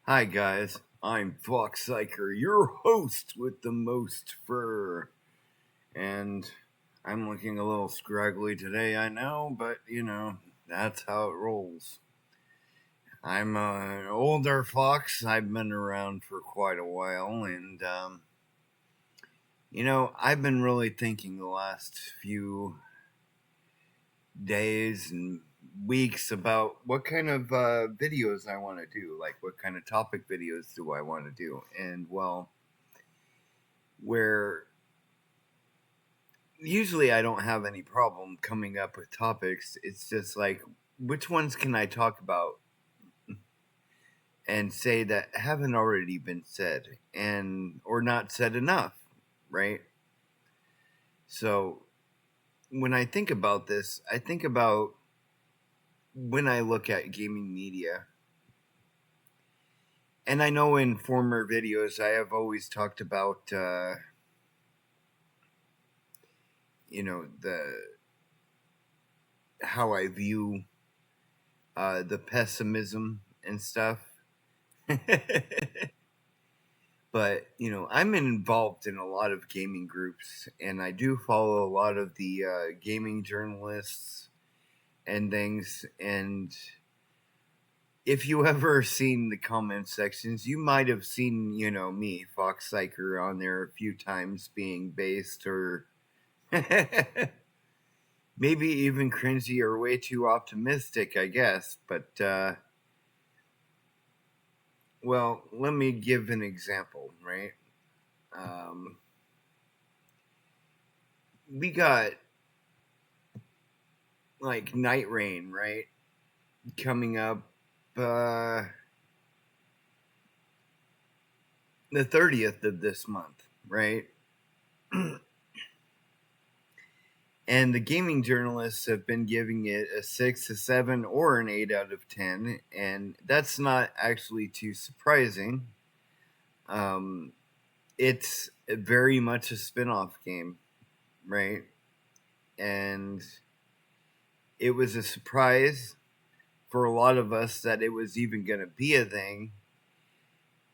Hi guys, I'm Foxx your host with the most fur, and I'm looking a little scraggly today, I know, but that's how it rolls. I'm an older fox. I've been around for quite a while, and I've been really thinking the last few days and weeks about what kind of videos I want to do, like what kind of topic videos do I want to do, and well, where usually I don't have any problem coming up with topics. It's just like, which ones can I talk about and say that haven't already been said and or not said enough, right? So when I think about this, I think about when I look at gaming media. And I know in former videos I have always talked about the how I view the pessimism and stuff. But I'm involved in a lot of gaming groups, and I do follow a lot of the gaming journalists and things. And if you ever seen the comment sections, you might have seen me, Foxx on there a few times being based or maybe even cringy or way too optimistic, I guess. But well, let me give an example, right? We got like Night Rain, right? Coming up uh, the 30th of this month, right? And the gaming journalists have been giving it a 6, a 7, or an 8 out of 10. And that's not actually too surprising. It's very much a spin off game, right? And it was a surprise for a lot of us that it was even going to be a thing.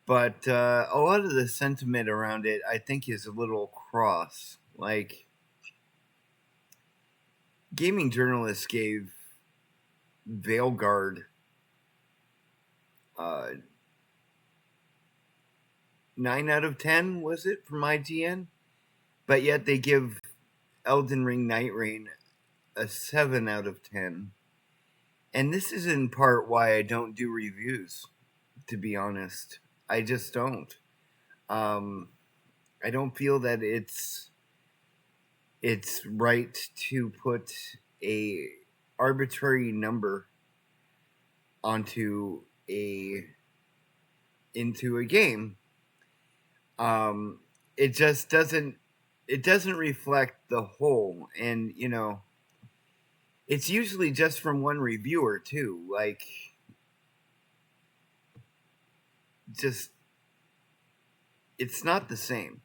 But a lot of the sentiment around it, I think, is a little cross. Like, gaming journalists gave Veilguard 9 out of 10, was it, from IGN? But yet they give Elden Ring Night Rain a 7 out of 10. And this is in part why I don't do reviews, to be honest. I just don't. I don't feel that it's right to put a arbitrary number onto into a game. It just doesn't reflect the whole, and it's usually just from one reviewer too. Like, just it's not the same.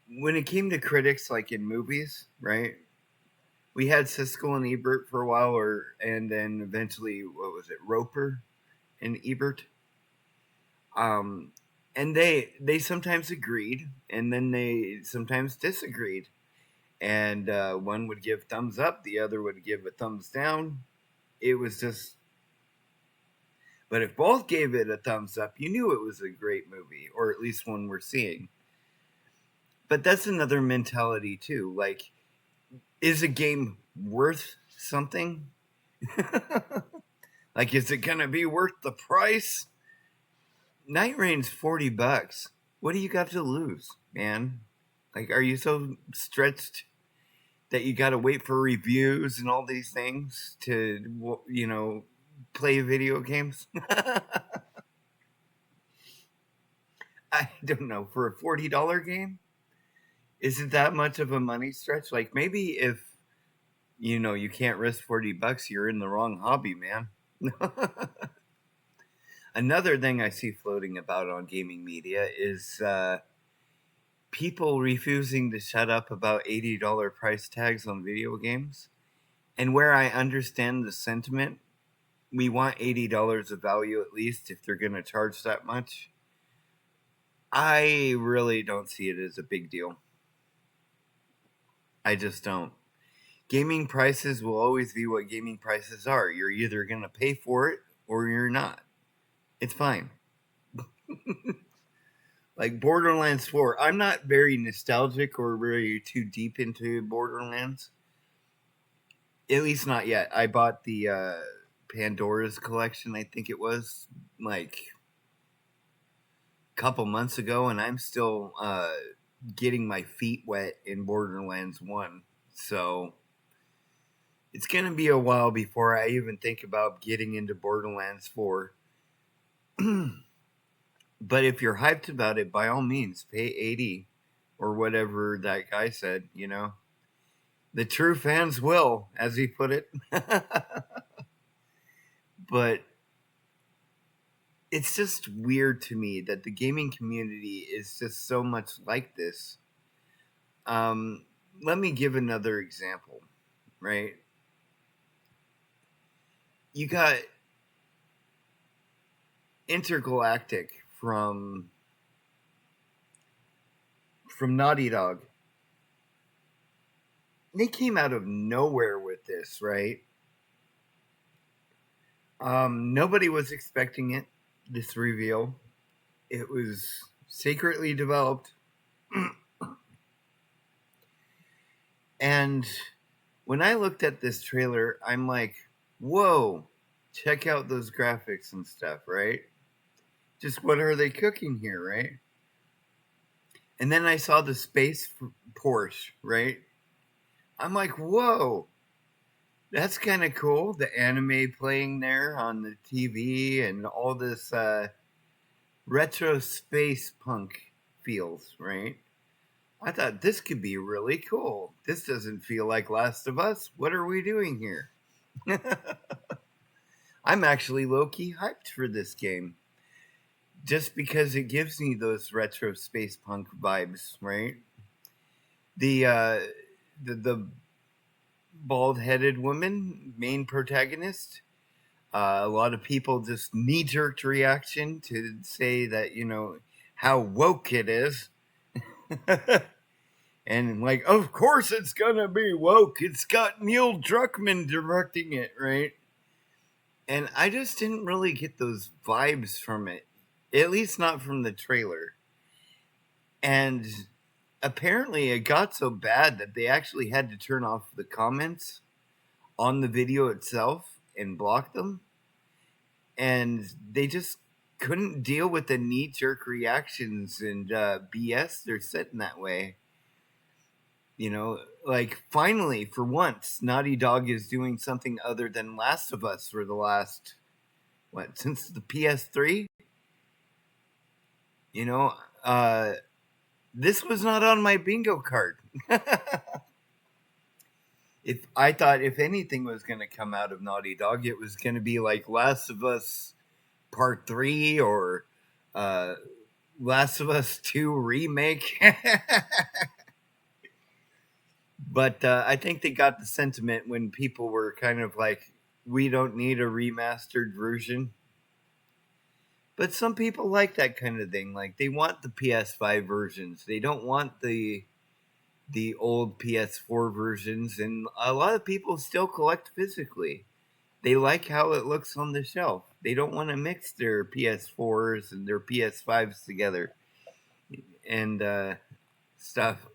When it came to critics, like in movies, right? We had Siskel and Ebert for a while, and then eventually, what was it, Roper and Ebert? And they sometimes agreed, and then they sometimes disagreed. And one would give thumbs up, the other would give a thumbs down. It was just, but if both gave it a thumbs up, you knew it was a great movie, or at least one we're seeing. But that's another mentality too. Like, is a game worth something? Like, is it gonna be worth the price? Night Rain's $40. What do you got to lose, man? Like, are you so stretched that you got to wait for reviews and all these things to, play video games? I don't know. For a $40 game, is it that much of a money stretch? Like, maybe if You can't risk $40. You're in the wrong hobby, man. Another thing I see floating about on gaming media is people refusing to shut up about $80 price tags on video games. And where I understand the sentiment, we want $80 of value at least if they're going to charge that much. I really don't see it as a big deal. I just don't. Gaming prices will always be what gaming prices are. You're either going to pay for it or you're not. It's fine. Like Borderlands 4, I'm not very nostalgic or very too deep into Borderlands. At least not yet. I bought the Pandora's collection, I think it was, like a couple months ago, and I'm still getting my feet wet in Borderlands 1. So it's going to be a while before I even think about getting into Borderlands 4. But if you're hyped about it, by all means, pay 80 or whatever that guy said, The true fans will, as he put it. But it's just weird to me that the gaming community is just so much like this. Let me give another example, right? You got Intergalactic from Naughty Dog. They came out of nowhere with this, right? Nobody was expecting it, this reveal. It was secretly developed. And when I looked at this trailer, I'm like, whoa, check out those graphics and stuff, right? Just what are they cooking here, right? And then I saw the space Porsche, right? I'm like, whoa, that's kind of cool. The anime playing there on the TV and all this retro space punk feels, right? I thought this could be really cool. This doesn't feel like Last of Us. What are we doing here? I'm actually low-key hyped for this game. Just because it gives me those retro space punk vibes, right? The bald-headed woman, main protagonist. A lot of people just knee-jerked reaction to say that, how woke it is. And like, of course it's gonna be woke. It's got Neil Druckmann directing it, right? And I just didn't really get those vibes from it. At least not from the trailer. And apparently it got so bad that they actually had to turn off the comments on the video itself and block them. And they just couldn't deal with the knee-jerk reactions and BS they're setting that way. Like finally, for once, Naughty Dog is doing something other than Last of Us for the last, since the PS3? This was not on my bingo card. If I thought if anything was going to come out of Naughty Dog, it was going to be like Last of Us Part 3 or Last of Us 2 Remake. But I think they got the sentiment when people were kind of like, we don't need a remastered version. But some people like that kind of thing. Like they want the PS5 versions. They don't want the old PS4 versions. And a lot of people still collect physically. They like how it looks on the shelf. They don't want to mix their PS4s and their PS5s together and stuff.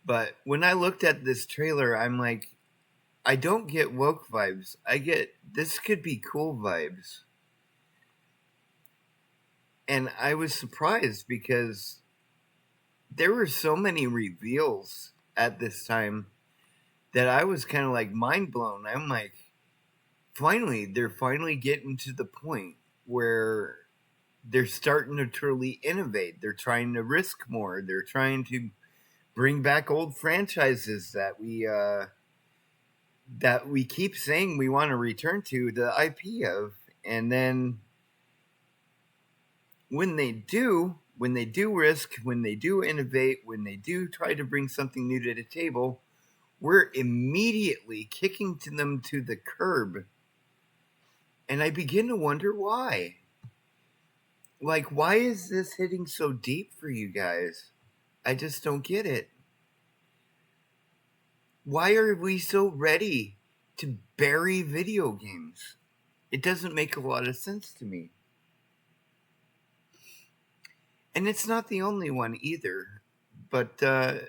But when I looked at this trailer, I'm like, I don't get woke vibes. I get this could be cool vibes. And I was surprised because there were so many reveals at this time that I was kind of like mind blown. I'm like, they're finally getting to the point where they're starting to truly innovate. They're trying to risk more. They're trying to bring back old franchises that we keep saying we want to return to the IP of, and then when they do risk, when they do innovate, when they do try to bring something new to the table, we're immediately kicking to them to the curb. And I begin to wonder why. Like, why is this hitting so deep for you guys? I just don't get it. Why are we so ready to bury video games? It doesn't make a lot of sense to me. And it's not the only one either, but I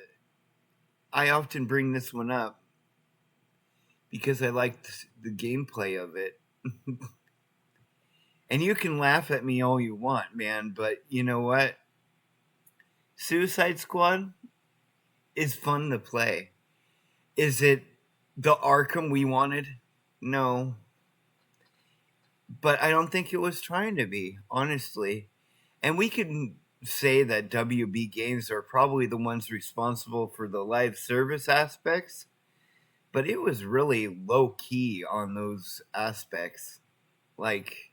often bring this one up because I like the gameplay of it. And you can laugh at me all you want, man, but you know what? Suicide Squad is fun to play. Is it the Arkham we wanted? No. But I don't think it was trying to be, honestly. And we can say that WB Games are probably the ones responsible for the live service aspects, but it was really low key on those aspects. Like,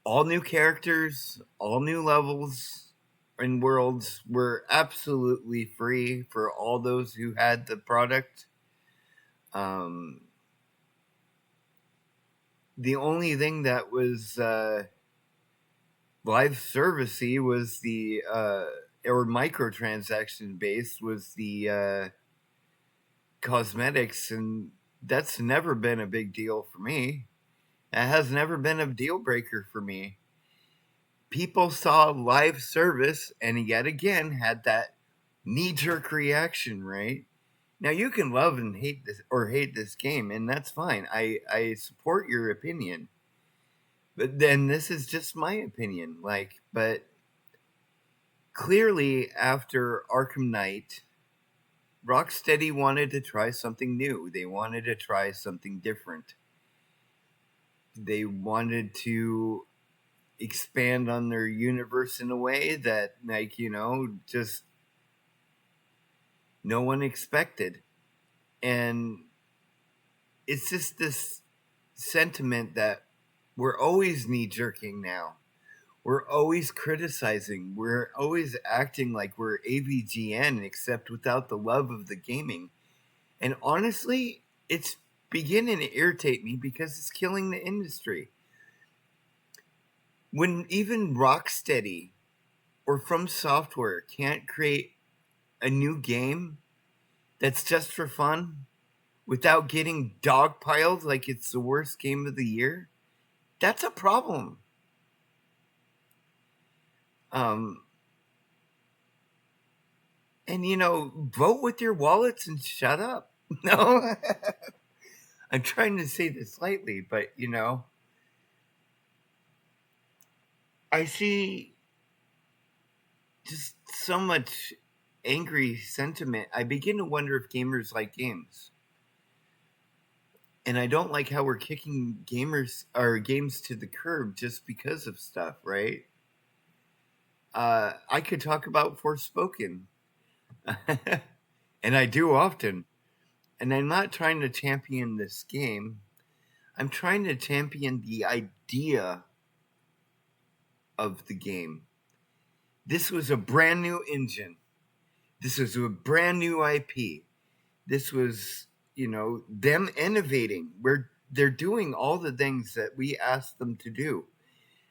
all new characters, all new levels and worlds were absolutely free for all those who had the product. The only thing that was live servicey was the or microtransaction based was the cosmetics, and that's never been a big deal for me. That has never been a deal breaker for me. People saw live service and yet again had that knee jerk reaction, right? Now you can love and hate this or hate this game, and that's fine. I support your opinion. But then this is just my opinion. Like, but clearly after Arkham Knight, Rocksteady wanted to try something new. They wanted to try something different. They wanted to expand on their universe in a way that, like, just no one expected. And it's just this sentiment that we're always knee jerking now. We're always criticizing. We're always acting like we're AVGN, except without the love of the gaming. And honestly, it's beginning to irritate me because it's killing the industry. When even Rocksteady or From Software can't create a new game that's just for fun without getting dogpiled like it's the worst game of the year, that's a problem. And vote with your wallets and shut up. No, I'm trying to say this lightly, but I see just so much angry sentiment. I begin to wonder if gamers like games. And I don't like how we're kicking gamers or games to the curb just because of stuff, right? I could talk about Forspoken. And I do often. And I'm not trying to champion this game. I'm trying to champion the idea of the game. This was a brand new engine. This was a brand new IP. This was, them innovating. They're doing all the things that we asked them to do.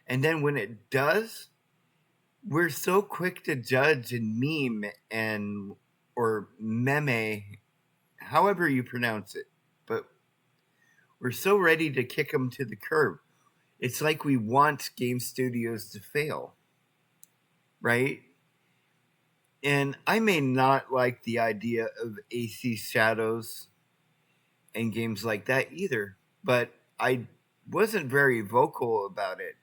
And then when it does, we're so quick to judge and meme or meme, however you pronounce it. But we're so ready to kick them to the curb. It's like we want game studios to fail, right? And I may not like the idea of AC Shadows and games like that either, but I wasn't very vocal about it.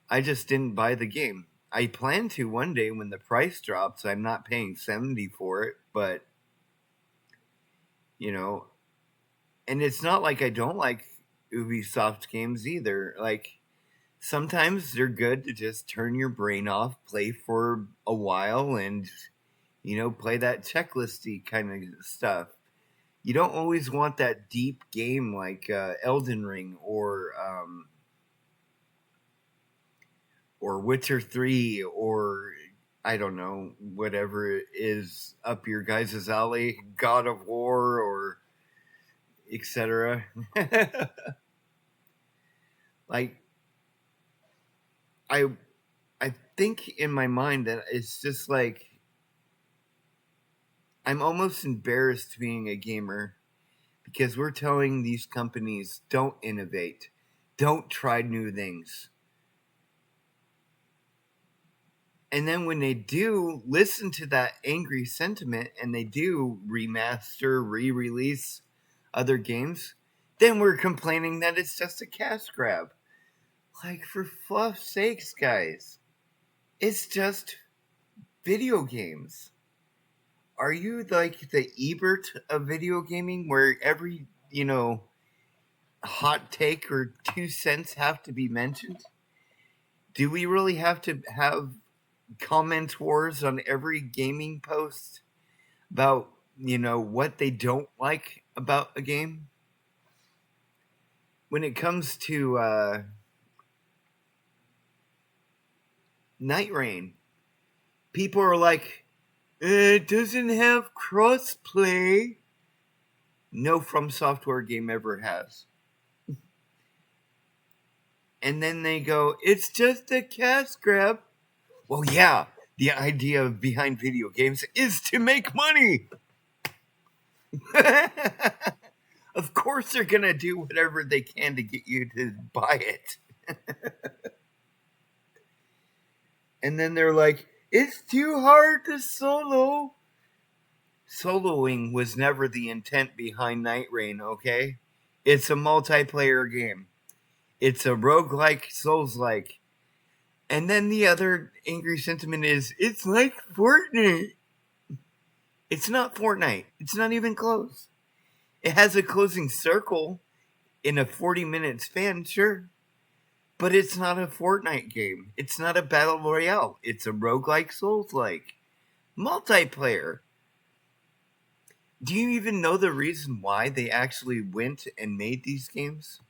I just didn't buy the game. I plan to one day when the price drops. I'm not paying $70 for it, but and it's not like I don't like Ubisoft games either. Like, Sometimes they're good to just turn your brain off, play for a while, and play that checklisty kind of stuff. You don't always want that deep game like Elden Ring or Witcher 3 or I don't know, whatever is up your guys' alley, God of War or etc. Like I I think in my mind that it's just like I'm almost embarrassed being a gamer because we're telling these companies don't innovate, don't try new things. And then when they do listen to that angry sentiment and they do remaster, re-release other games, then we're complaining that it's just a cash grab. Like, for fluff's sakes, guys, it's just video games. Are you like the Ebert of video gaming where every, hot take or 2 cents have to be mentioned? Do we really have to have comment wars on every gaming post about, what they don't like about a game? When it comes to Night Rain, people are like, it doesn't have crossplay. No From Software game ever has. And then they go, it's just a cash grab. Well, yeah, the idea behind video games is to make money. Of course they're going to do whatever they can to get you to buy it. And then they're like, it's too hard to solo. Soloing was never the intent behind Night Rain, okay? It's a multiplayer game. It's a roguelike, Souls-like. And then the other angry sentiment is, it's like Fortnite. It's not Fortnite. It's not even close. It has a closing circle in a 40-minute span, sure. But it's not a Fortnite game. It's not a Battle Royale. It's a roguelike, Souls-like. Multiplayer. Do you even know the reason why they actually went and made these games?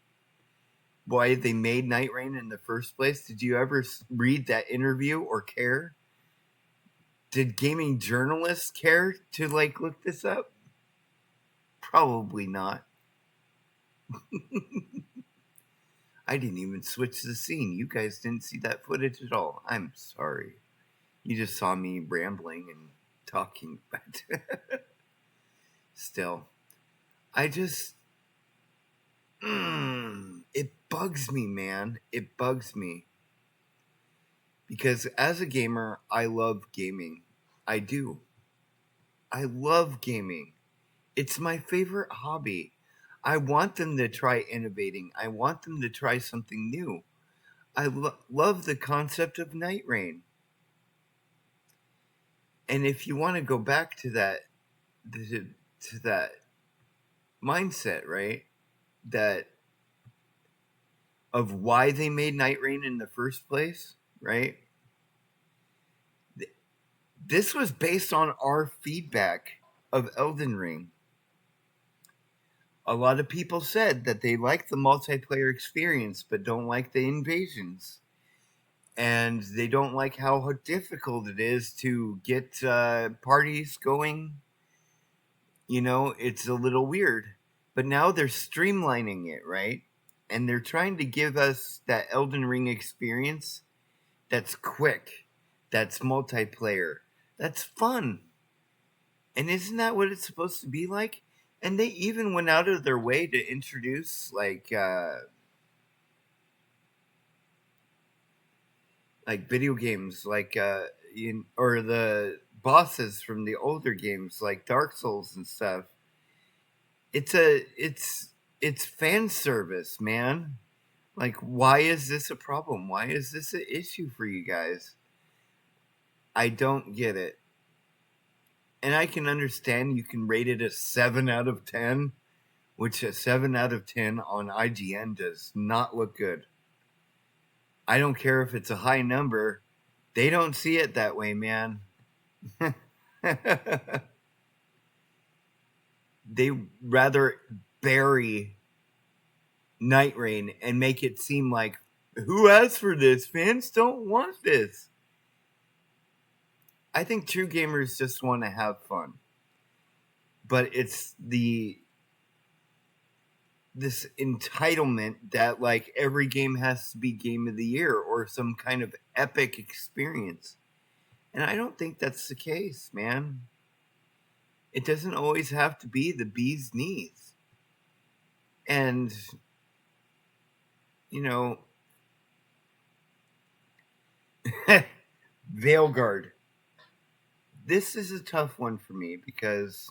Why they made Night Rain in the first place? Did you ever read that interview or care? Did gaming journalists care to look this up? Probably not. I didn't even switch the scene. You guys didn't see that footage at all. I'm sorry. You just saw me rambling and talking, but still, I just it bugs me, man. It bugs me. Because as a gamer, I love gaming. I do. I love gaming. It's my favorite hobby. I want them to try innovating. I want them to try something new. I love the concept of Night Rain. And if you want to go back to that mindset, right? That of why they made Night Rain in the first place, right? This was based on our feedback of Elden Ring. A lot of people said that they like the multiplayer experience but don't like the invasions. And they don't like how difficult it is to get parties going. It's a little weird. But now they're streamlining it, right? And they're trying to give us that Elden Ring experience that's quick, that's multiplayer, that's fun. And isn't that what it's supposed to be like? And they even went out of their way to introduce like video games or the bosses from the older games like Dark Souls and stuff. It's fan service, man. Like, why is this a problem? Why is this an issue for you guys? I don't get it. And I can understand you can rate it a 7 out of 10, which a 7 out of 10 on IGN does not look good. I don't care if it's a high number. They don't see it that way, man. They rather bury Night Rain and make it seem like, who asked for this? Fans don't want this. I think true gamers just want to have fun. But it's this entitlement that like every game has to be game of the year or some kind of epic experience. And I don't think that's the case, man. It doesn't always have to be the bee's knees. And you know, Veilguard. This is a tough one for me because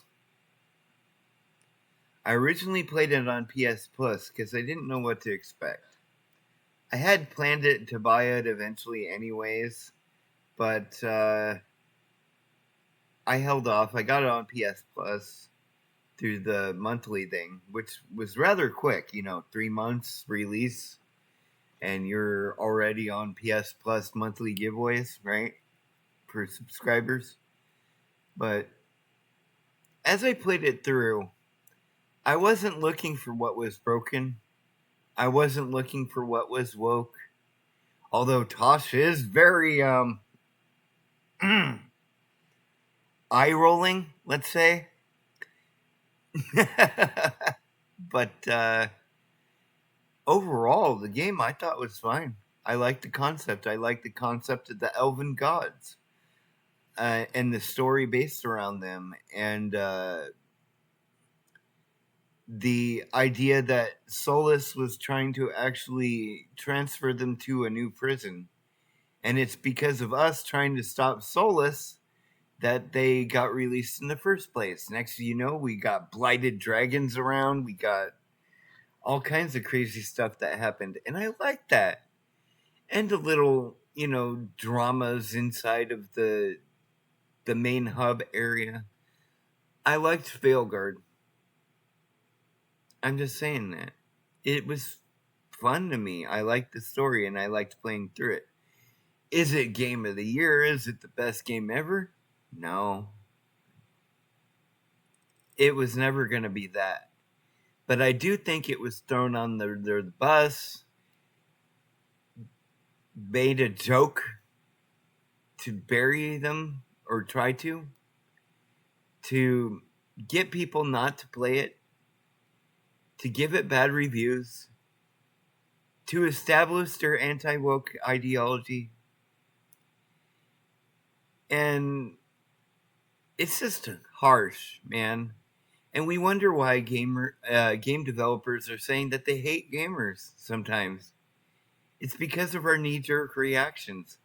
I originally played it on PS Plus because I didn't know what to expect. I had planned it to buy it eventually anyways, but I held off. I got it on PS Plus through the monthly thing, which was rather quick, 3 months release, and you're already on PS Plus monthly giveaways, right? For subscribers. But as I played it through, I wasn't looking for what was broken. I wasn't looking for what was woke. Although Tosh is very eye rolling, let's say. But overall, the game I thought was fine. I liked the concept. I liked the concept of the elven gods and the story based around them, and the idea that Solus was trying to actually transfer them to a new prison. And it's because of us trying to stop Solus that they got released in the first place. Next thing you know, we got blighted dragons around. We got all kinds of crazy stuff that happened. And I like that. And the little, dramas inside of the main hub area. I liked Veilguard. I'm just saying that. It was fun to me. I liked the story and I liked playing through it. Is it game of the year? Is it the best game ever? No. It was never going to be that. But I do think it was thrown on the bus, made a joke to bury them or try to get people not to play it, to give it bad reviews, to establish their anti-woke ideology. And it's just harsh, man. And we wonder why game developers are saying that they hate gamers sometimes. It's because of our knee-jerk reactions.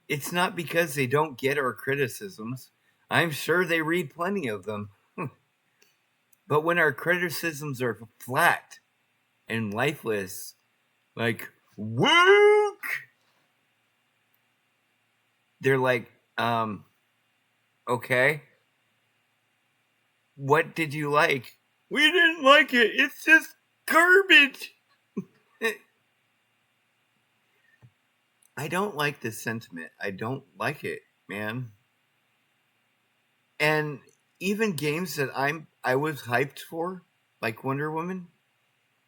It's not because they don't get our criticisms. I'm sure they read plenty of them. But when our criticisms are flat and lifeless, like, woke, they're like, okay. What did you like? We didn't like it. It's just garbage. I don't like this sentiment. I don't like it, man. And even games that I was hyped for, like Wonder Woman,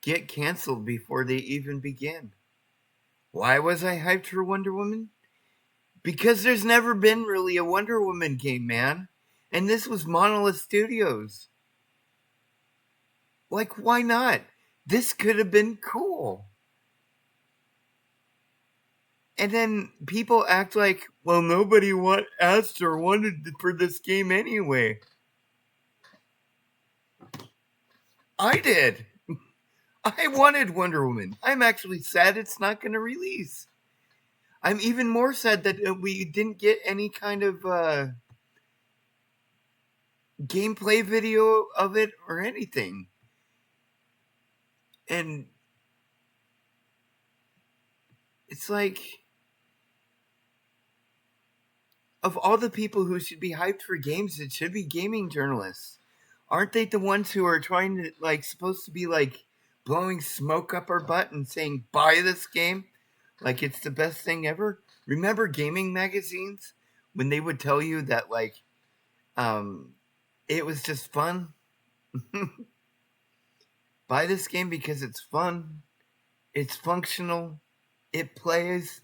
get canceled before they even begin. Why was I hyped for Wonder Woman? Because there's never been really a Wonder Woman game, man. And this was Monolith Studios. Like, why not? This could have been cool. And then people act like, well, nobody asked or wanted for this game anyway. I did. I wanted Wonder Woman. I'm actually sad it's not going to release. I'm even more sad that we didn't get any kind of gameplay video of it or anything. And it's like, of all the people who should be hyped for games, it should be gaming journalists. Aren't they the ones who are trying to, supposed to be, blowing smoke up our butt and saying, buy this game? Like it's the best thing ever. Remember gaming magazines when they would tell you that like um it was just fun? Buy this game because it's fun, it's functional, it plays.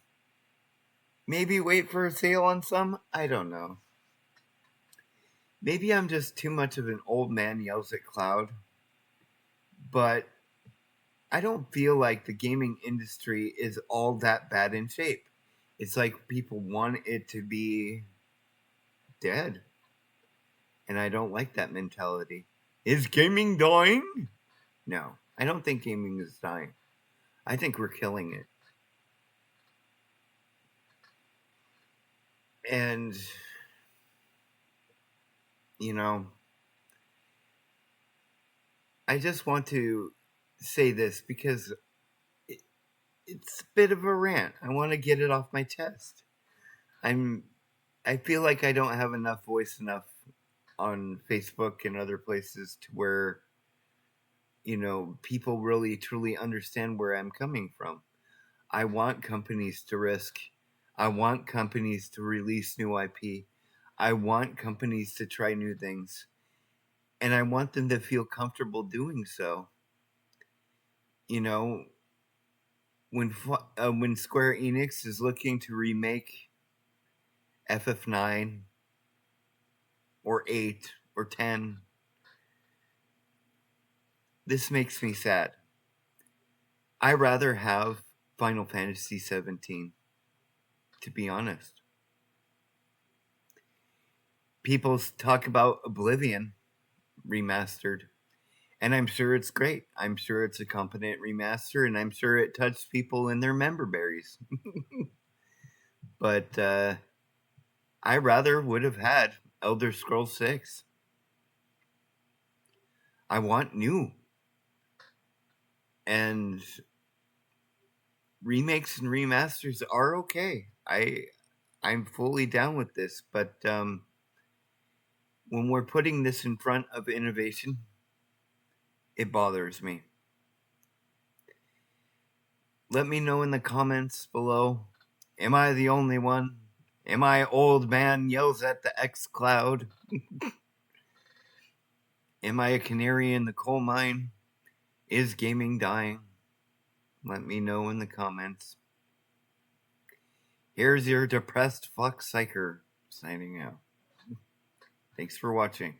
Maybe wait for a sale on some? I don't know. Maybe I'm just too much of an old man yells at cloud, but I don't feel like the gaming industry is all that bad in shape. It's like people want it to be dead, and I don't like that mentality. Is gaming dying? No, I don't think gaming is dying. I think we're killing it. And, you know, I just want to say this because it's a bit of a rant. I want to get it off my chest. I'm I feel like I don't have enough voice enough on Facebook and other places to where people really truly understand where I'm coming from. I want companies to risk. I want companies to release new IP. I want companies to try new things. And I want them to feel comfortable doing so. You know, when Square Enix is looking to remake FF9 or 8 or 10, this makes me sad. I rather have Final Fantasy 17, to be honest. People talk about Oblivion remastered, and I'm sure it's great. I'm sure it's a competent remaster, and I'm sure it touched people in their member berries. But I rather would have had Elder Scrolls 6. I want new. And remakes and remasters are okay. I'm fully down with this, but when we're putting this in front of innovation, it bothers me. Let me know in the comments below. Am I the only one? Am I old man yells at the X cloud? Am I a canary in the coal mine? Is gaming dying? Let me know in the comments. Here's your depressed Foxx Psycher signing out. Thanks for watching.